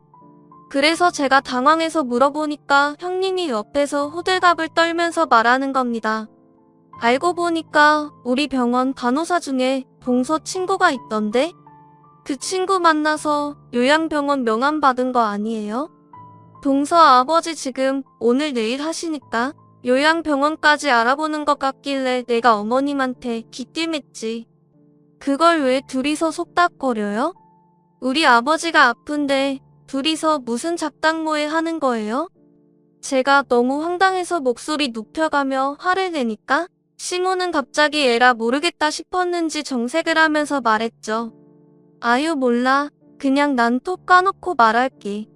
그래서 제가 당황해서 물어보니까 형님이 옆에서 호들갑을 떨면서 말하는 겁니다. 알고 보니까 우리 병원 간호사 중에 동서 친구가 있던데? 그 친구 만나서 요양병원 명함 받은 거 아니에요? 동서 아버지 지금 오늘 내일 하시니까 요양병원까지 알아보는 것 같길래 내가 어머님한테 기띔했지. 그걸 왜 둘이서 속닥거려요? 우리 아버지가 아픈데 둘이서 무슨 잡당모에 하는 거예요? 제가 너무 황당해서 목소리 눕혀가며 화를 내니까 시모는 갑자기 에라 모르겠다 싶었는지 정색을 하면서 말했죠. 아유 몰라. 그냥 난 톡 까놓고 말할게.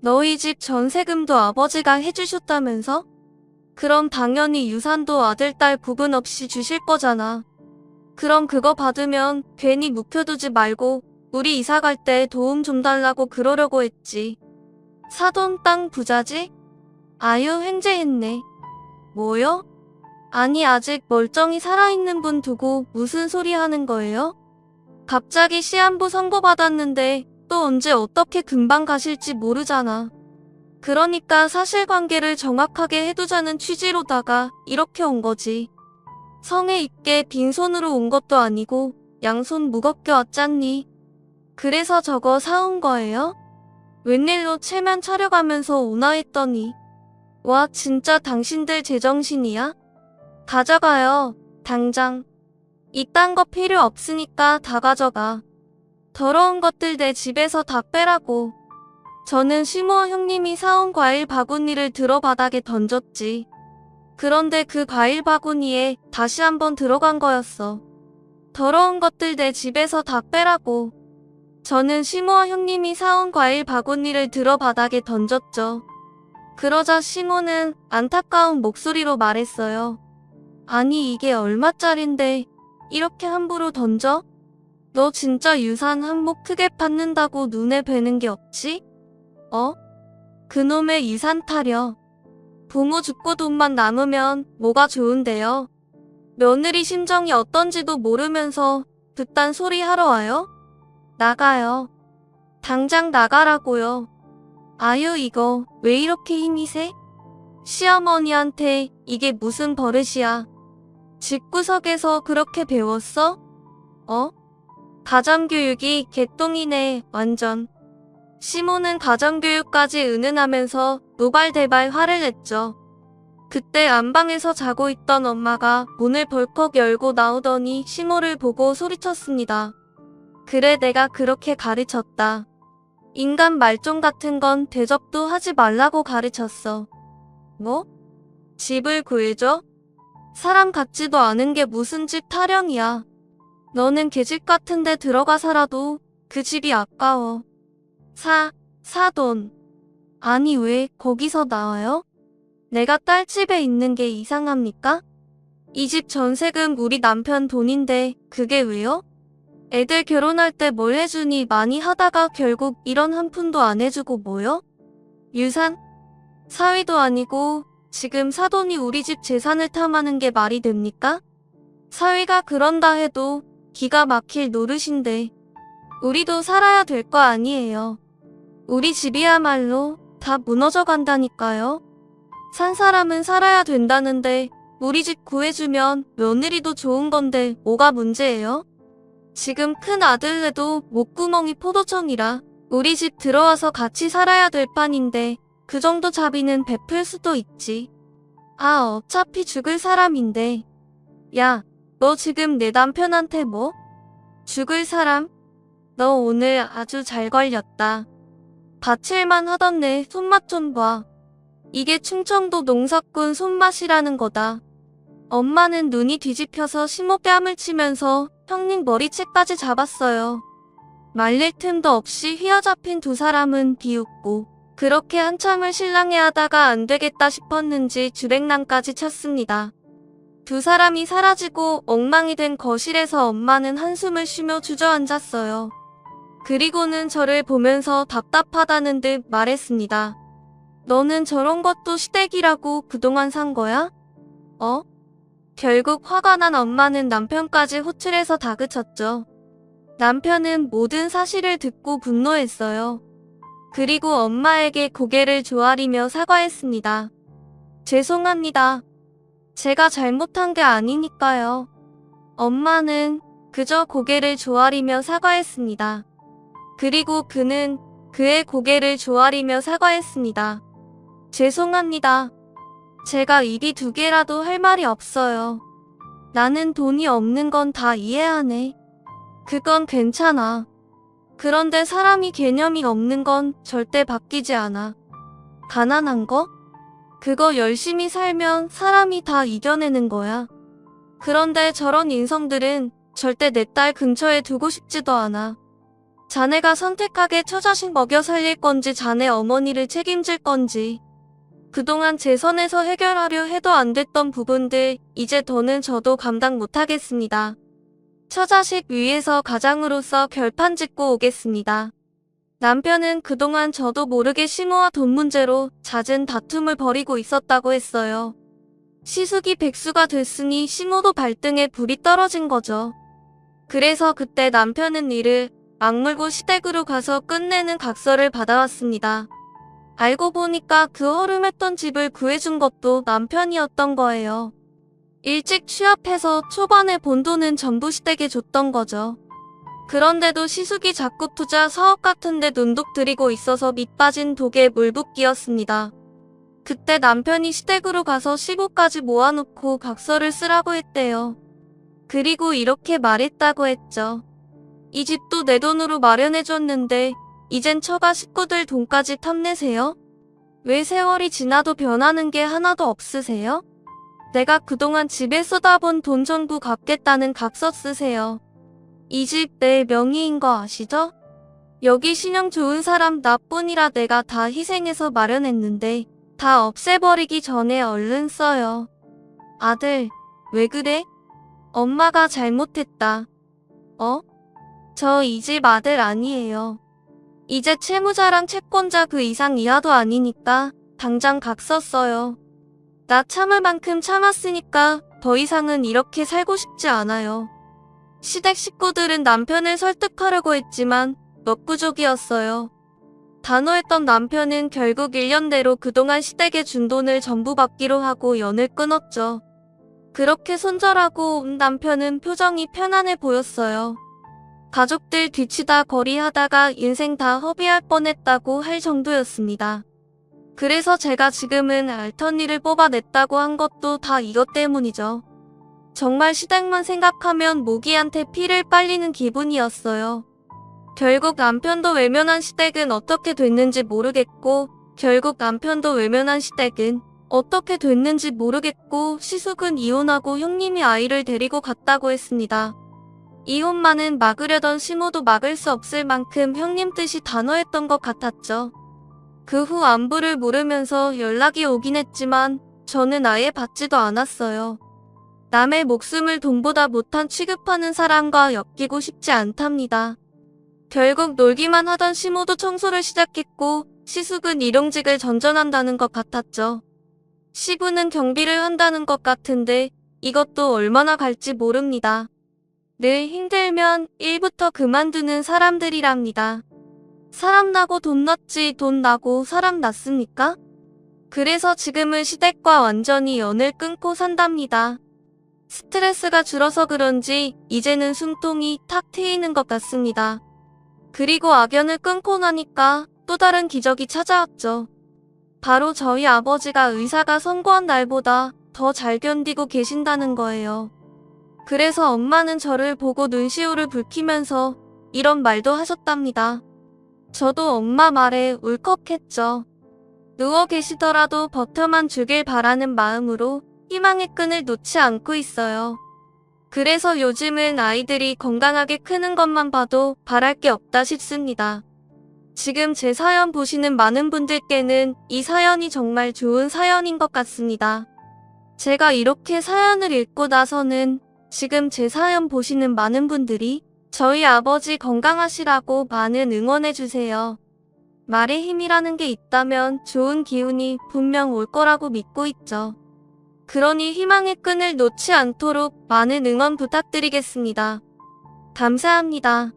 너희 집 전세금도 아버지가 해주셨다면서? 그럼 당연히 유산도 아들 딸 구분 없이 주실 거잖아. 그럼 그거 받으면 괜히 묵혀두지 말고 우리 이사 갈 때 도움 좀 달라고 그러려고 했지. 사돈 땅 부자지? 아유 횡재했네. 뭐요? 아니 아직 멀쩡히 살아있는 분 두고 무슨 소리 하는 거예요? 갑자기 시한부 선고받았는데 또 언제 어떻게 금방 가실지 모르잖아. 그러니까 사실관계를 정확하게 해두자는 취지로다가 이렇게 온 거지. 성에 있게 빈손으로 온 것도 아니고 양손 무겁게 왔잖니. 그래서 저거 사온 거예요? 웬일로 체면 차려가면서 오나 했더니 와 진짜 당신들 제정신이야? 가져가요. 당장. 이딴 거 필요 없으니까 다 가져가. 더러운 것들 내 집에서 다 빼라고. 저는 시모와 형님이 사온 과일 바구니를 들어 바닥에 던졌지. 그런데 그 과일 바구니에 다시 한번 들어간 거였어. 더러운 것들 내 집에서 다 빼라고. 저는 시모와 형님이 사온 과일 바구니를 들어 바닥에 던졌죠. 그러자 시모는 안타까운 목소리로 말했어요. 아니 이게 얼마짜린데 이렇게 함부로 던져? 너 진짜 유산 한몫 크게 받는다고 눈에 뵈는 게 없지? 그놈의 유산 타려. 부모 죽고 돈만 남으면 뭐가 좋은데요? 며느리 심정이 어떤지도 모르면서 그딴 소리 하러 와요? 나가요. 당장 나가라고요. 아유 이거 왜 이렇게 힘이 세? 시어머니한테 이게 무슨 버릇이야. 집구석에서 그렇게 배웠어? 가정교육이 개똥이네 완전. 시모는 가정교육까지 은은하면서 노발대발 화를 냈죠. 그때 안방에서 자고 있던 엄마가 문을 벌컥 열고 나오더니 시모를 보고 소리쳤습니다. 그래 내가 그렇게 가르쳤다. 인간 말종 같은 건 대접도 하지 말라고 가르쳤어. 뭐? 집을 구해줘? 사람 같지도 않은 게 무슨 집 타령이야. 너는 계집 같은 데 들어가 살아도 그 집이 아까워. 사돈. 아니 왜 거기서 나와요? 내가 딸 집에 있는 게 이상합니까? 이 집 전세금 우리 남편 돈인데 그게 왜요? 애들 결혼할 때 뭘 해주니 많이 하다가 결국 이런 한 푼도 안 해주고 뭐요? 유산? 사위도 아니고 지금 사돈이 우리 집 재산을 탐하는 게 말이 됩니까? 사위가 그런다 해도 기가 막힐 노릇인데 우리도 살아야 될 거 아니에요. 우리 집이야말로 다 무너져 간다니까요. 산 사람은 살아야 된다는데 우리 집 구해주면 며느리도 좋은 건데 뭐가 문제예요? 지금 큰 아들네도 목구멍이 포도청이라 우리 집 들어와서 같이 살아야 될 판인데 그 정도 자비는 베풀 수도 있지. 아 어차피 죽을 사람인데. 야, 너 지금 내 남편한테 뭐? 죽을 사람? 너 오늘 아주 잘 걸렸다. 바칠만 하던 내 손맛 좀 봐. 이게 충청도 농사꾼 손맛이라는 거다. 엄마는 눈이 뒤집혀서 심호 뺨을 치면서 형님 머리채까지 잡았어요. 말릴 틈도 없이 휘어잡힌 두 사람은 비웃고 그렇게 한참을 실랑이 하다가 안 되겠다 싶었는지 주랭랑까지 쳤습니다. 두 사람이 사라지고 엉망이 된 거실에서 엄마는 한숨을 쉬며 주저앉았어요. 그리고는 저를 보면서 답답하다는 듯 말했습니다. 너는 저런 것도 시댁이라고 그동안 산 거야? 결국 화가 난 엄마는 남편까지 호출해서 다그쳤죠. 남편은 모든 사실을 듣고 분노했어요. 그리고 엄마에게 고개를 조아리며 사과했습니다. 죄송합니다. 제가 잘못한 게 아니니까요. 엄마는 그저 고개를 조아리며 사과했습니다. 그리고 그는 그의 고개를 조아리며 사과했습니다. 죄송합니다. 제가 입이 두 개라도 할 말이 없어요. 나는 돈이 없는 건 다 이해하네. 그건 괜찮아. 그런데 사람이 개념이 없는 건 절대 바뀌지 않아. 가난한 거? 그거 열심히 살면 사람이 다 이겨내는 거야. 그런데 저런 인성들은 절대 내 딸 근처에 두고 싶지도 않아. 자네가 선택하게 처자식 먹여 살릴 건지 자네 어머니를 책임질 건지. 그동안 제 선에서 해결하려 해도 안 됐던 부분들 이제 더는 저도 감당 못하겠습니다. 처자식 위에서 가장으로서 결판 짓고 오겠습니다. 남편은 그동안 저도 모르게 시모와 돈 문제로 잦은 다툼을 벌이고 있었다고 했어요. 시숙이 백수가 됐으니 시모도 발등에 불이 떨어진 거죠. 그래서 그때 남편은 이를 악물고 시댁으로 가서 끝내는 각서를 받아왔습니다. 알고 보니까 그 허름했던 집을 구해준 것도 남편이었던 거예요. 일찍 취업해서 초반에 번 돈은 전부 시댁에 줬던 거죠. 그런데도 시숙이 자꾸 투자 사업 같은 데 눈독 들이고 있어서 밑빠진 독에 물붓기였습니다. 그때 남편이 시댁으로 가서 15까지 모아놓고 각서를 쓰라고 했대요. 그리고 이렇게 말했다고 했죠. 이 집도 내 돈으로 마련해줬는데 이젠 처가 식구들 돈까지 탐내세요? 왜 세월이 지나도 변하는 게 하나도 없으세요? 내가 그동안 집에 쏟아본 돈 전부 갚겠다는 각서 쓰세요. 이 집 내 명의인 거 아시죠? 여기 신용 좋은 사람 나뿐이라 내가 다 희생해서 마련했는데 다 없애버리기 전에 얼른 써요. 아들, 왜 그래? 엄마가 잘못했다. 저 이 집 아들 아니에요. 이제 채무자랑 채권자 그 이상 이하도 아니니까 당장 각서 써요. 나 참을 만큼 참았으니까 더 이상은 이렇게 살고 싶지 않아요. 시댁 식구들은 남편을 설득하려고 했지만 넉부족이었어요. 단호했던 남편은 결국 1년 내로 그동안 시댁에 준 돈을 전부 받기로 하고 연을 끊었죠. 그렇게 손절하고 온 남편은 표정이 편안해 보였어요. 가족들 뒤치다 거리하다가 인생 다 허비할 뻔했다고 할 정도였습니다. 그래서 제가 지금은 알턴니를 뽑아냈다고 한 것도 다 이것 때문이죠. 정말 시댁만 생각하면 모기한테 피를 빨리는 기분이었어요. 결국 남편도 외면한 시댁은 어떻게 됐는지 모르겠고 시숙은 이혼하고 형님이 아이를 데리고 갔다고 했습니다. 이혼만은 막으려던 시모도 막을 수 없을 만큼 형님 뜻이 단호했던 것 같았죠. 그 후 안부를 물으면서 연락이 오긴 했지만 저는 아예 받지도 않았어요. 남의 목숨을 돈보다 못한 취급하는 사람과 엮이고 싶지 않답니다. 결국 놀기만 하던 시모도 청소를 시작했고 시숙은 일용직을 전전한다는 것 같았죠. 시부는 경비를 한다는 것 같은데 이것도 얼마나 갈지 모릅니다. 늘 힘들면 일부터 그만두는 사람들이랍니다. 사람 나고 돈 났지 돈 나고 사람 났습니까? 그래서 지금은 시댁과 완전히 연을 끊고 산답니다. 스트레스가 줄어서 그런지 이제는 숨통이 탁 트이는 것 같습니다. 그리고 악연을 끊고 나니까 또 다른 기적이 찾아왔죠. 바로 저희 아버지가 의사가 선고한 날보다 더 잘 견디고 계신다는 거예요. 그래서 엄마는 저를 보고 눈시울을 붉히면서 이런 말도 하셨답니다. 저도 엄마 말에 울컥했죠. 누워 계시더라도 버텨만 주길 바라는 마음으로 희망의 끈을 놓지 않고 있어요. 그래서 요즘은 아이들이 건강하게 크는 것만 봐도 바랄 게 없다 싶습니다. 지금 제 사연 보시는 많은 분들께는 이 사연이 정말 좋은 사연인 것 같습니다. 제가 이렇게 사연을 읽고 나서는 지금 제 사연 보시는 많은 분들이 저희 아버지 건강하시라고 많은 응원해주세요. 말에 힘이라는 게 있다면 좋은 기운이 분명 올 거라고 믿고 있죠. 그러니 희망의 끈을 놓지 않도록 많은 응원 부탁드리겠습니다. 감사합니다.